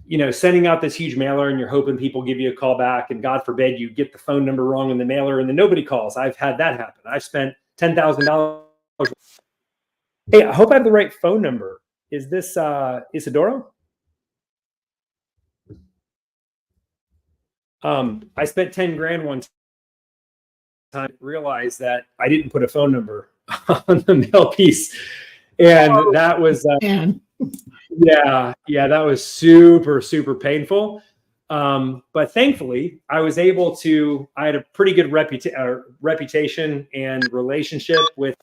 you know, sending out this huge mailer and you're hoping people give you a call back, and God forbid you get the phone number wrong in the mailer and then nobody calls. I've had that happen. I've spent $10,000. Hey, I hope I have the right phone number. Is this Isidoro? I spent 10 grand one time, realized that I didn't put a phone number on the mail piece. And that was, yeah, that was super, super painful. But thankfully, I was able to, I had a pretty good reputation and relationship with,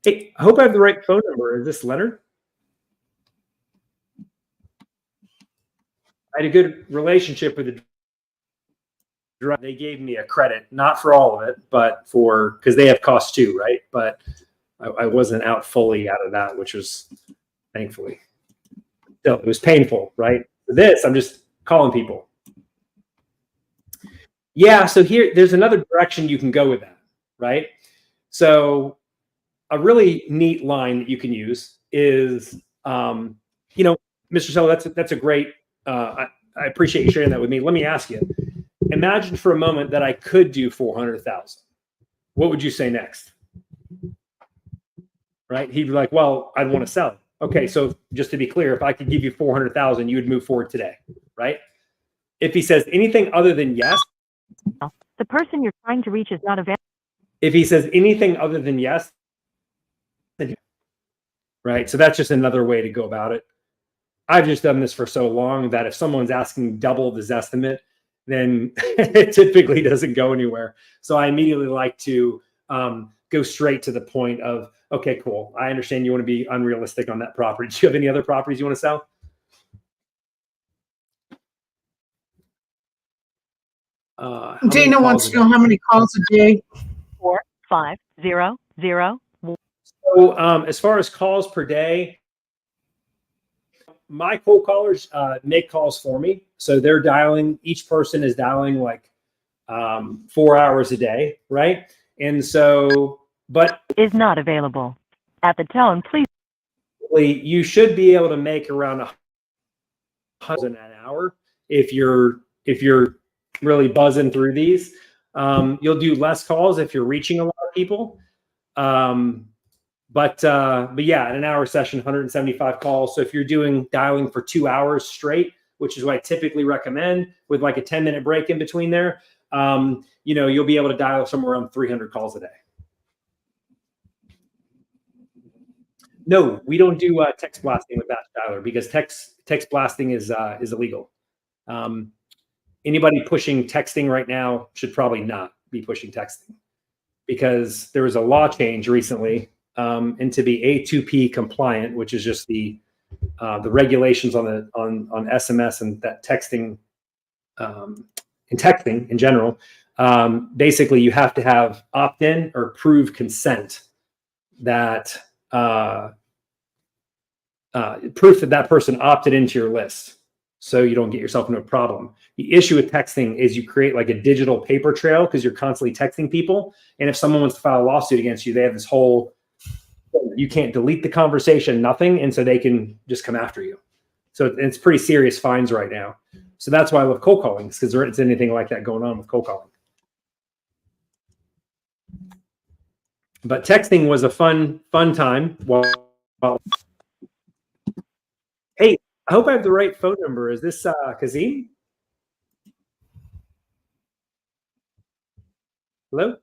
hey, I hope I have the right phone number. Is this Leonard? I had a good relationship with the they gave me a credit, not for all of it, but because they have costs too, right? But I wasn't out fully out of that, which was thankfully. Still, it was painful, right? For this, I'm just calling people. Yeah, so there's another direction you can go with that, right? So a really neat line that you can use is, Mr. Seller, that's a great, I appreciate you sharing that with me. Let me ask you, imagine for a moment that I could do 400,000. What would you say next? Right? He'd be like, well, I'd want to sell it. Okay, so just to be clear, if I could give you 400,000, you would move forward today, right? If he says anything other than yes.
The person you're trying to reach is not available.
If he says anything other than yes, right? So that's just another way to go about it. I've just done this for so long that if someone's asking double the Zestimate, then it typically doesn't go anywhere. So I immediately like to go straight to the point of, okay, cool. I understand you want to be unrealistic on that property. Do you have any other properties you want to sell?
Dana wants to know how many calls a day.
4500.
So as far as calls per day, my cold callers make calls for me. So they're dialing, each person is dialing like 4 hours a day, right? And so, but
is not available. At the tone, please.
You should be able to make around 100 an hour if you're really buzzing through these. You'll do less calls if you're reaching a lot of people. But yeah, in an hour session, 175 calls. So if you're doing dialing for 2 hours straight, which is what I typically recommend with like a 10-minute break in between there, you'll be able to dial somewhere around 300 calls a day. No, we don't do text blasting with Batch Dialer because text blasting is illegal. Anybody pushing texting right now should probably not be pushing texting because there was a law change recently, and to be A2P compliant, which is just the regulations on SMS and that texting and texting in general. Basically, you have to have opt-in or prove consent that. Proof that person opted into your list so you don't get yourself into a problem. The issue with texting is you create like a digital paper trail because you're constantly texting people. And if someone wants to file a lawsuit against you, they have this whole, you can't delete the conversation, nothing. And so they can just come after you. So it's pretty serious fines right now. So that's why I love cold calling, because there isn't anything like that going on with cold calling. But texting was a fun time. Hey, I hope I have the right phone number. Is this Kazim? Hello?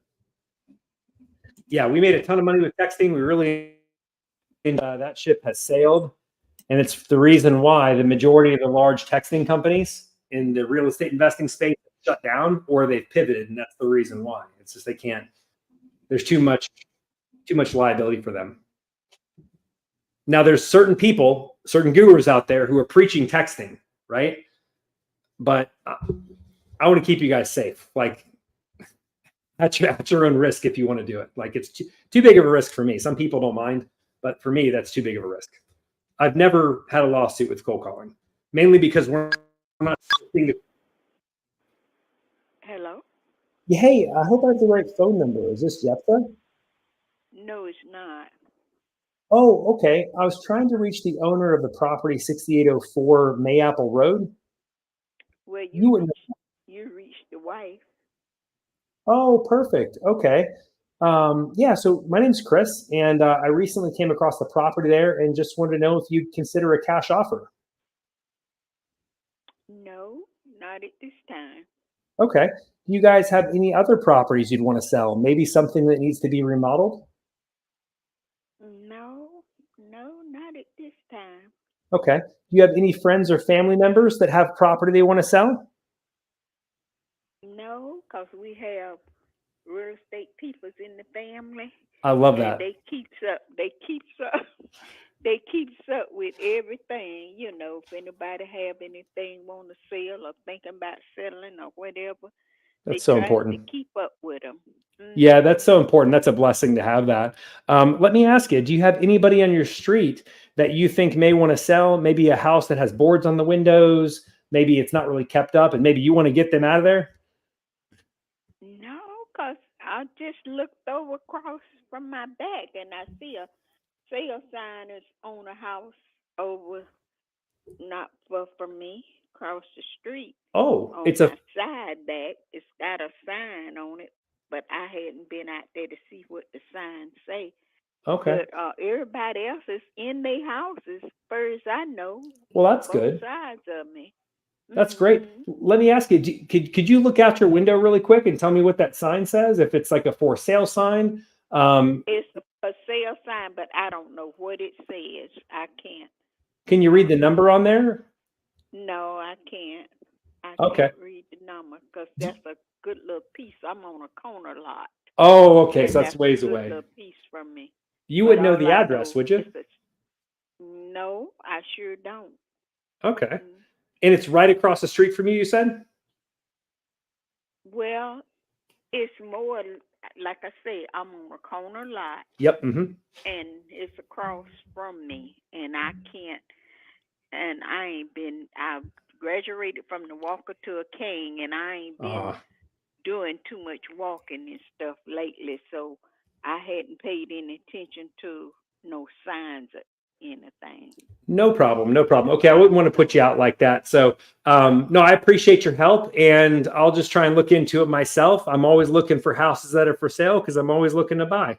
Yeah, we made a ton of money with texting. We really, that ship has sailed. And it's the reason why the majority of the large texting companies in the real estate investing space shut down or they've pivoted. And that's the reason why. It's just they can't, there's too much liability for them. Now there's certain people, certain gurus out there who are preaching texting, right? But I want to keep you guys safe. Like at your own risk if you want to do it. Like it's too big of a risk for me. Some people don't mind, but for me, that's too big of a risk. I've never had a lawsuit with cold calling, mainly because we're not.
Hello?
Yeah, hey, I hope I have the right phone number. Is this Jephthah?
No, it's not.
Oh, okay. I was trying to reach the owner of the property 6804 Mayapple Road.
Well, you reached the wife.
Oh, perfect. Okay. Yeah, so my name's Chris, and I recently came across the property there and just wanted to know if you'd consider a cash offer.
No, not at this time.
Okay. Do you guys have any other properties you'd want to sell? Maybe something that needs to be remodeled?
No, not at this time.
Okay. Do you have any friends or family members that have property they want to sell?
No, because we have real estate people in the family.
I love that.
They keeps up with everything. You know, if anybody have anything want to sell or thinking about selling or whatever,
That's so important.
To keep up with them.
Yeah, that's so important. That's a blessing to have that. Let me ask you, do you have anybody on your street that you think may want to sell? Maybe a house that has boards on the windows. Maybe it's not really kept up and maybe you want to get them out of there?
No, because I just looked over across from my back and I see a sale sign is on a house over not far from me, across the street.
Oh,
On
it's
my
a
side back, it's got a sign on it, but I hadn't been out there to see what the sign say.
okay.
But everybody else is in their houses, far as I know.
Well, that's
both
good.
sides of me.
That's great. Let me ask you, could you look out your window really quick and tell me what that sign says? If it's like a for sale sign?
It's a sale sign, but I don't know what it says. I can't.
Can you read the number on there?
No, I can't. I
Okay.
can't read the number because that's a good little piece. I'm on a corner lot.
Oh, okay. So that's
a
ways
good
away.
little piece from me.
You
But
wouldn't know
all
the
I
address,
know
would you?
is no, I sure don't.
Okay. And it's right across the street from you said?
Well, it's more like I say, I'm on a corner lot.
Yep.
And it's across from me, and I can't. And I graduated from the walker to a cane, and I ain't been doing too much walking and stuff lately, so I hadn't paid any attention to no signs or anything.
No problem. No problem. Okay. I wouldn't want to put you out like that. So, no, I appreciate your help and I'll just try and look into it myself. I'm always looking for houses that are for sale because I'm always looking to buy.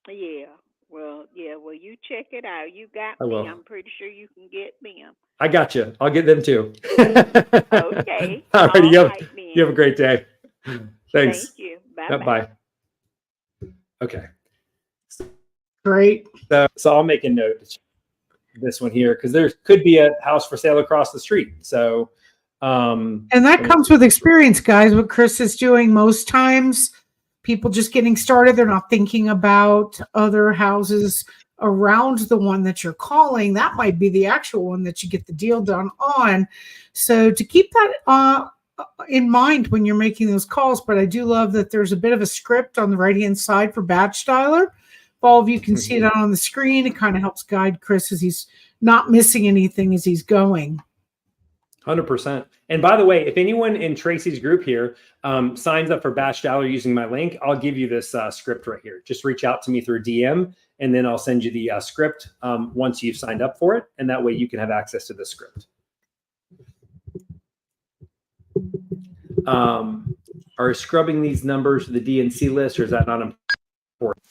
Yeah. Well, you check it out. You got
I
me.
will.
I'm pretty sure you can get them.
I got you. I'll get them too.
Okay.
All right.
Then.
You have a great day. Thanks.
Thank you. Bye-bye.
Bye. Okay.
Great.
So I'll make a note of this one here because there could be a house for sale across the street. So,
and that comes with experience, guys. What Chris is doing most times, people just getting started, they're not thinking about other houses around the one that you're calling. That might be the actual one that you get the deal done on. So to keep that in mind when you're making those calls. But I do love that there's a bit of a script on the right-hand side for batch dialer. If all of you can see it on the screen, it kind of helps guide Chris as he's not missing anything as he's going.
100%. And by the way, if anyone in Tracy's group here signs up for batch dialer using my link, I'll give you this script right here. Just reach out to me through DM, and then I'll send you the script once you've signed up for it. And that way you can have access to the script. Are scrubbing these numbers to the DNC list, or is that not important?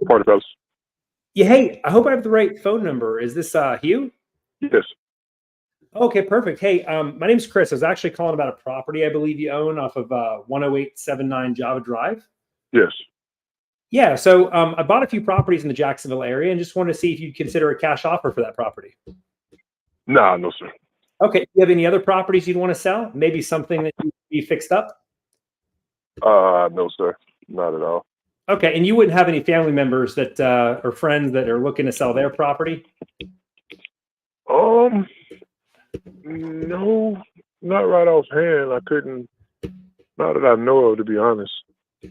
Part of those.
Yeah. Hey, I hope I have the right phone number. Is this Hugh?
Yes.
Okay, perfect. Hey, my name's Chris. I was actually calling about a property I believe you own off of 10879 Java Drive.
Yes.
Yeah. So I bought a few properties in the Jacksonville area and just wanted to see if you'd consider a cash offer for that property.
Nah, no, sir.
Okay. Do you have any other properties you'd want to sell? Maybe something that you'd be fixed up?
No, sir. Not at all.
Okay. And you wouldn't have any family members that or friends that are looking to sell their property?
No, not right offhand. I couldn't, not that I know of, to be honest.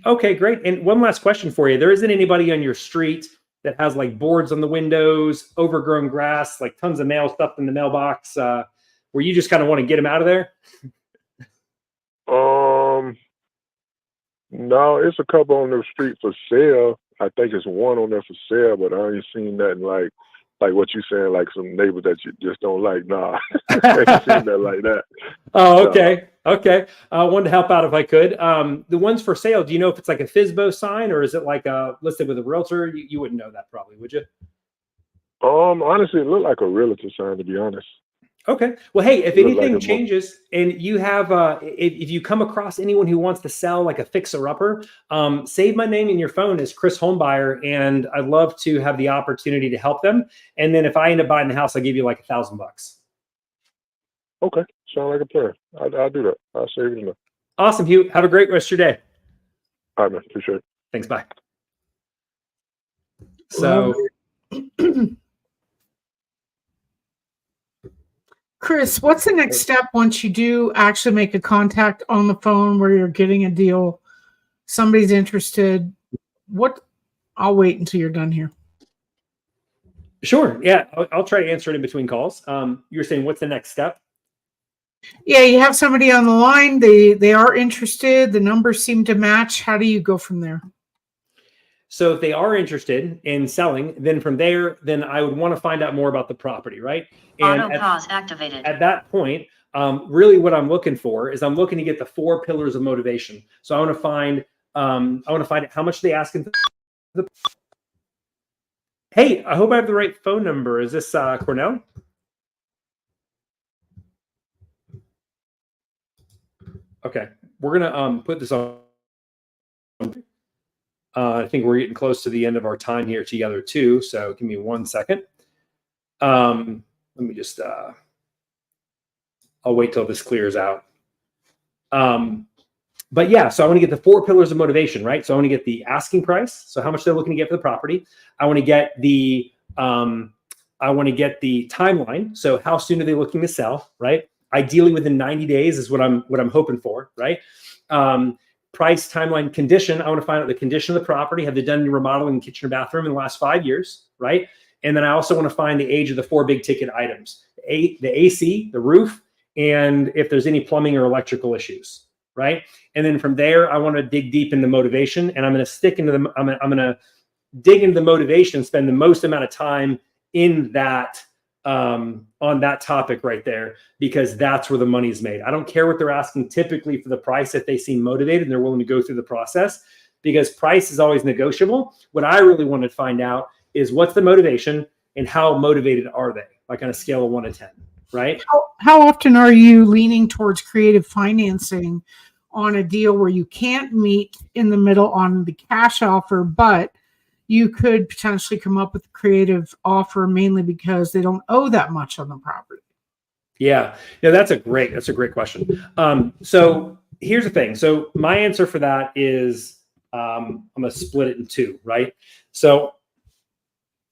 Okay, great. And one last question for you. There isn't anybody on your street that has like boards on the windows, overgrown grass, like tons of mail stuffed in the mailbox, where you just kind of want to get them out of there?
No, it's a couple on the street for sale. I think it's one on there for sale, but I ain't seen nothing like what you saying, like some neighbor that you just don't like. Nah, I ain't seen that like that.
Oh, okay. Okay. I wanted to help out if I could. The ones for sale, do you know if it's like a FSBO sign or is it like listed with a realtor? You wouldn't know that probably, would you?
Honestly, it looked like a realtor sign, to be honest.
Okay. Well, hey, if anything
like
changes and you have, if you come across anyone who wants to sell like a fixer-upper, save my name in your phone as Chris Homebuyer, and I'd love to have the opportunity to help them. And then if I end up buying the house, I'll give you like $1,000.
Okay. Sound like a plan. I'll do that. I'll save it enough.
Awesome, Hugh. Have a great rest of your day.
All right, man. Appreciate it.
Thanks. Bye. So...
Chris, what's the next step once you do actually make a contact on the phone where you're getting a deal? Somebody's interested. I'll wait until you're done here.
Sure. Yeah. I'll try to answer it in between calls. You're saying what's the next step?
Yeah, you have somebody on the line. They are interested. The numbers seem to match. How do you go from there?
So if they are interested in selling, then from there, then I would want to find out more about the property, right? And
Auto pause activated.
At that point, really what I'm looking for is I'm looking to get the 4 pillars of motivation. So I want to find how much they asking. Hey, I hope I have the right phone number. Is this Cornell? Okay, we're gonna put this on. I think we're getting close to the end of our time here together too. So give me 1 second. Let me just. I'll wait till this clears out. But yeah, so I want to get the 4 pillars of motivation, right? So I want to get the asking price. So how much they're looking to get for the property. I want to get the timeline. So how soon are they looking to sell, right? Ideally within 90 days is what I'm hoping for, right? Price, timeline, condition. I want to find out the condition of the property. Have they done any remodeling in kitchen or bathroom in the last 5 years, right? And then I also want to find the age of the 4 big ticket items: the AC, the roof, and if there's any plumbing or electrical issues, right? And then from there, I want to dig deep into motivation, and I'm going to stick into the. I'm going to dig into the motivation and spend the most amount of time in that on that topic right there, because that's where the money is made. I don't care what they're asking typically for the price if they seem motivated and they're willing to go through the process, because price is always negotiable. What I really want to find out is what's the motivation and how motivated are they, like on a scale of 1 to 10, right?
How often are you leaning towards creative financing on a deal where you can't meet in the middle on the cash offer, but you could potentially come up with a creative offer mainly because they don't owe that much on the property?
Yeah, that's a great question. So here's the thing. So my answer for that is I'm going to split it in 2, right? So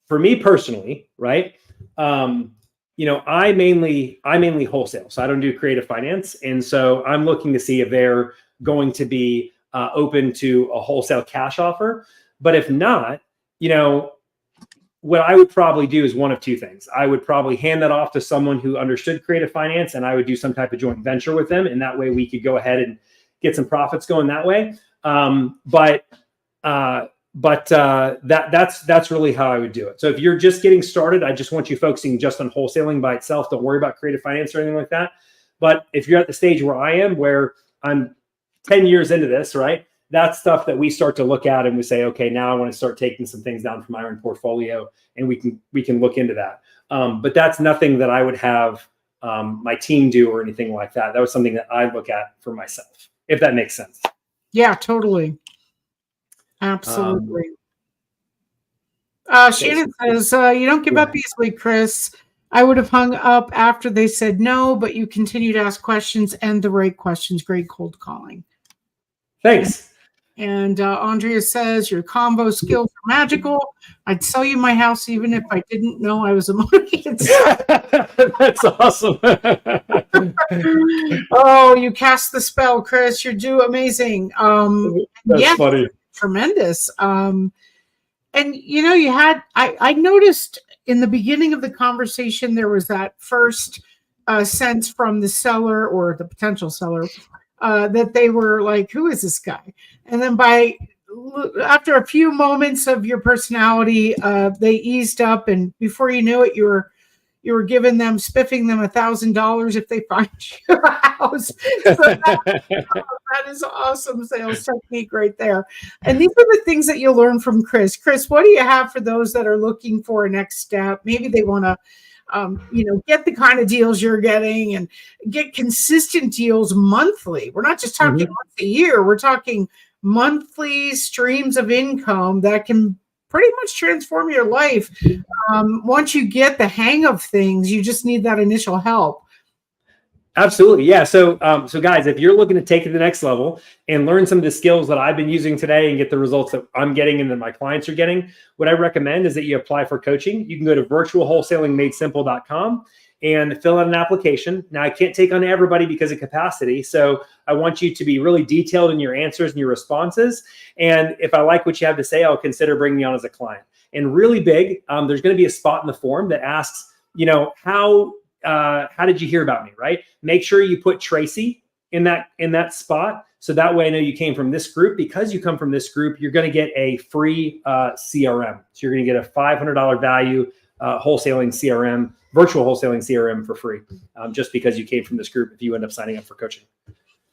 for me personally, right, I mainly wholesale. So I don't do creative finance. And so I'm looking to see if they're going to be open to a wholesale cash offer. But if not, what I would probably do is one of 2 things. I would probably hand that off to someone who understood creative finance, and I would do some type of joint venture with them. And that way we could go ahead and get some profits going that way. That's really how I would do it. So if you're just getting started, I just want you focusing just on wholesaling by itself. Don't worry about creative finance or anything like that. But if you're at the stage where I am, where I'm 10 years into this, right? That's stuff that we start to look at and we say, okay, now I want to start taking some things down from my own portfolio, and we can look into that. But that's nothing that I would have my team do or anything like that. That was something that I look at for myself, if that makes sense.
Yeah, totally. Absolutely. Shannon says, you don't give up easily, Chris. I would have hung up after they said no, but you continue to ask questions and the right questions. Great cold calling.
Thanks.
And Andrea says, your combo skills are magical. I'd sell you my house even if I didn't know I was a motivated seller.
That's awesome.
Oh, you cast the spell, Chris. You're amazing.
That's funny.
Tremendous. And you had, I noticed in the beginning of the conversation, there was that first sense from the seller or the potential seller that they were like, who is this guy? And then after a few moments of your personality, they eased up, and before you knew it, you were spiffing them $1,000 if they find you a house. So that is awesome sales technique right there. And these are the things that you'll learn from Chris. Chris, what do you have for those that are looking for a next step? Maybe they want to get the kind of deals you're getting and get consistent deals monthly. We're not just talking once a year. We're talking monthly streams of income that can pretty much transform your life. Once you get the hang of things, you just need that initial help.
Absolutely. Yeah. So guys, if you're looking to take it to the next level and learn some of the skills that I've been using today and get the results that I'm getting and that my clients are getting, what I recommend is that you apply for coaching. You can go to virtualwholesalingmadesimple.com. and fill out an application. Now, I can't take on everybody because of capacity. So I want you to be really detailed in your answers and your responses. And if I like what you have to say, I'll consider bringing you on as a client. And really big, there's going to be a spot in the form that asks, how did you hear about me, right? Make sure you put Tracy in that spot. So that way I know you came from this group. Because you come from this group, you're going to get a free CRM. So you're going to get a $500 value wholesaling CRM, virtual wholesaling CRM for free, just because you came from this group if you end up signing up for coaching.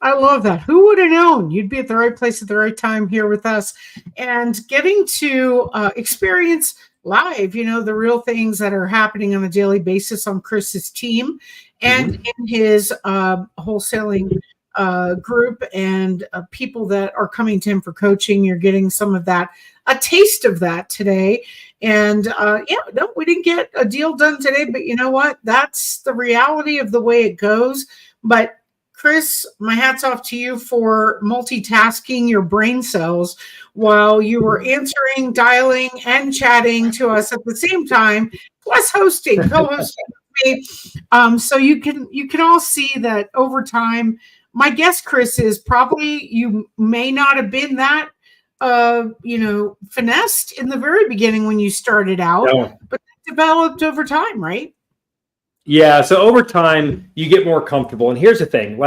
I love that. Who would have known you'd be at the right place at the right time here with us and getting to experience live, the real things that are happening on a daily basis on Chris's team and in his wholesaling group and people that are coming to him for coaching. You're getting some of that, a taste of that today. And we didn't get a deal done today, but you know what? That's the reality of the way it goes. But Chris, my hat's off to you for multitasking your brain cells while you were answering, dialing, and chatting to us at the same time, plus co-hosting with me. So you can all see that over time. My guess, Chris, is probably you may not have been that finessed in the very beginning when you started out, but it developed over time, right?
Yeah. So over time, you get more comfortable. And here's the thing,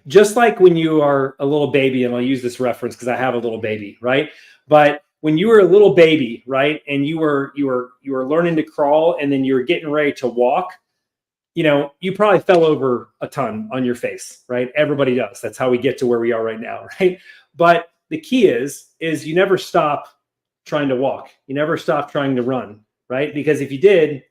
just like when you are a little baby, and I'll use this reference because I have a little baby, right? But when you were a little baby, right, and you were learning to crawl, and then you were getting ready to walk, you probably fell over a ton on your face, right? Everybody does. That's how we get to where we are right now, right? But the key is you never stop trying to walk. You never stop trying to run, right? Because if you did,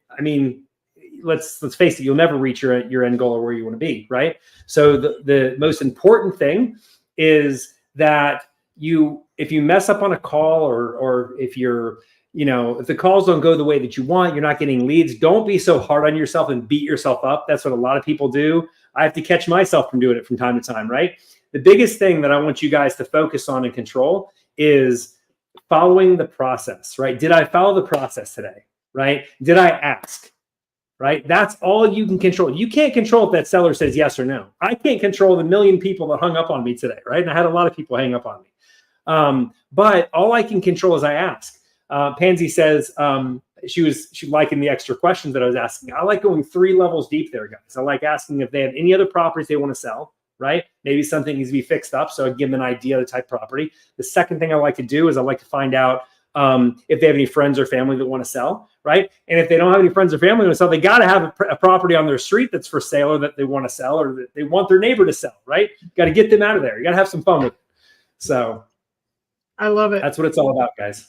let's face it, you'll never reach your end goal or where you want to be, right? So the most important thing is that if you mess up on a call or if if the calls don't go the way that you want, you're not getting leads, don't be so hard on yourself and beat yourself up. That's what a lot of people do. I have to catch myself from doing it from time to time, right? The biggest thing that I want you guys to focus on and control is following the process, right? Did I follow the process today, right? Did I ask, right? That's all you can control. You can't control if that seller says yes or no. I can't control the million people that hung up on me today, right? And I had a lot of people hang up on me. But all I can control is I ask. Pansy says she liking the extra questions that I was asking. I like going 3 levels deep there, guys. I like asking if they have any other properties they want to sell, right? Maybe something needs to be fixed up, so I give them an idea of the type of property. The second thing I like to do is I like to find out if they have any friends or family that want to sell, right? And if they don't have any friends or family to sell, they got to have a property on their street that's for sale or that they want to sell or that they want their neighbor to sell, right? You got to get them out of there. You got to have some fun with it. So
I love it.
That's what it's all about, guys.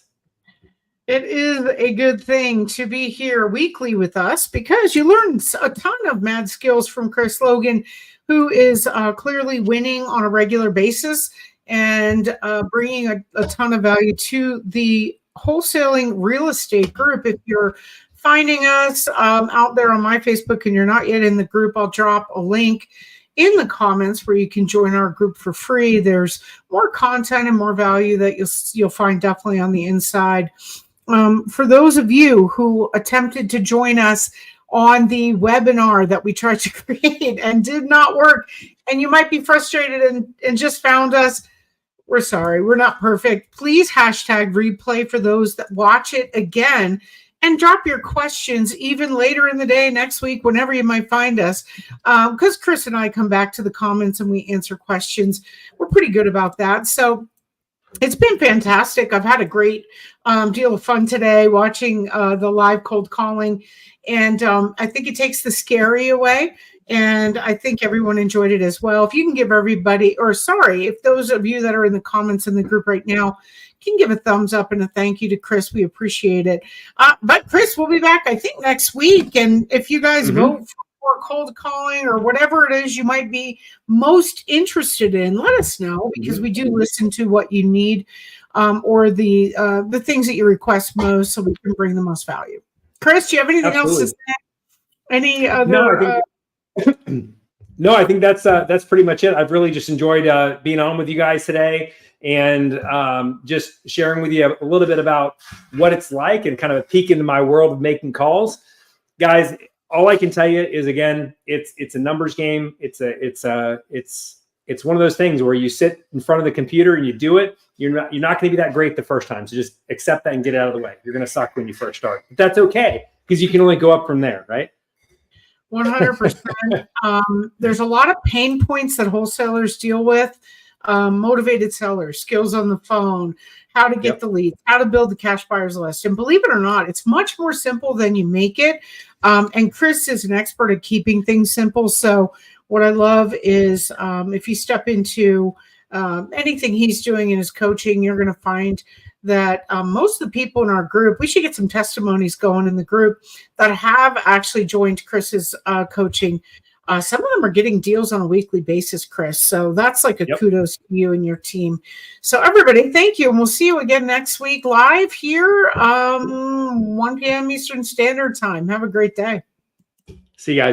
It is a good thing to be here weekly with us because you learn a ton of mad skills from Chris Logan, who is clearly winning on a regular basis and bringing a ton of value to the Wholesaling Real Estate group. If you're finding us out there on my Facebook and you're not yet in the group, I'll drop a link in the comments where you can join our group for free. There's more content and more value that you'll find definitely on the inside. For those of you who attempted to join us on the webinar that we tried to create and did not work, and you might be frustrated and just found us, we're sorry, we're not perfect. Please hashtag replay for those that watch it again and drop your questions even later in the day, next week, whenever you might find us. Because Chris and I come back to the comments and we answer questions. We're pretty good about that. So it's been fantastic. I've had a great deal of fun today watching the live cold calling. And I think it takes the scary away. And I think everyone enjoyed it as well. If you can give everybody, if those of you that are in the comments in the group right now can give a thumbs up and a thank you to Chris, we appreciate it. But Chris, we'll be back, I think, next week. And if you guys vote for cold calling or whatever it is you might be most interested in, let us know, because we do listen to what you need or the things that you request most so we can bring the most value. Chris, do you have anything else to say? Any other?
No, I think that's pretty much it. I've really just enjoyed being on with you guys today and just sharing with you a little bit about what it's like and kind of a peek into my world of making calls. Guys, all I can tell you is, again, it's a numbers game. It's one of those things where you sit in front of the computer and you do it. You're not going to be that great the first time. So just accept that and get it out of the way. You're going to suck when you first start. But that's okay, because you can only go up from there, right?
100%. There's a lot of pain points that wholesalers deal with. Motivated sellers, skills on the phone, how to get the leads, how to build the cash buyers list. And believe it or not, it's much more simple than you make it. And Chris is an expert at keeping things simple. So what I love is if you step into anything he's doing in his coaching, you're going to find that most of the people in our group, we should get some testimonies going in the group that have actually joined Chris's coaching. Some of them are getting deals on a weekly basis, Chris. So that's like a kudos to you and your team. So everybody, thank you. And we'll see you again next week live here, 1 p.m. Eastern Standard Time. Have a great day.
See you guys.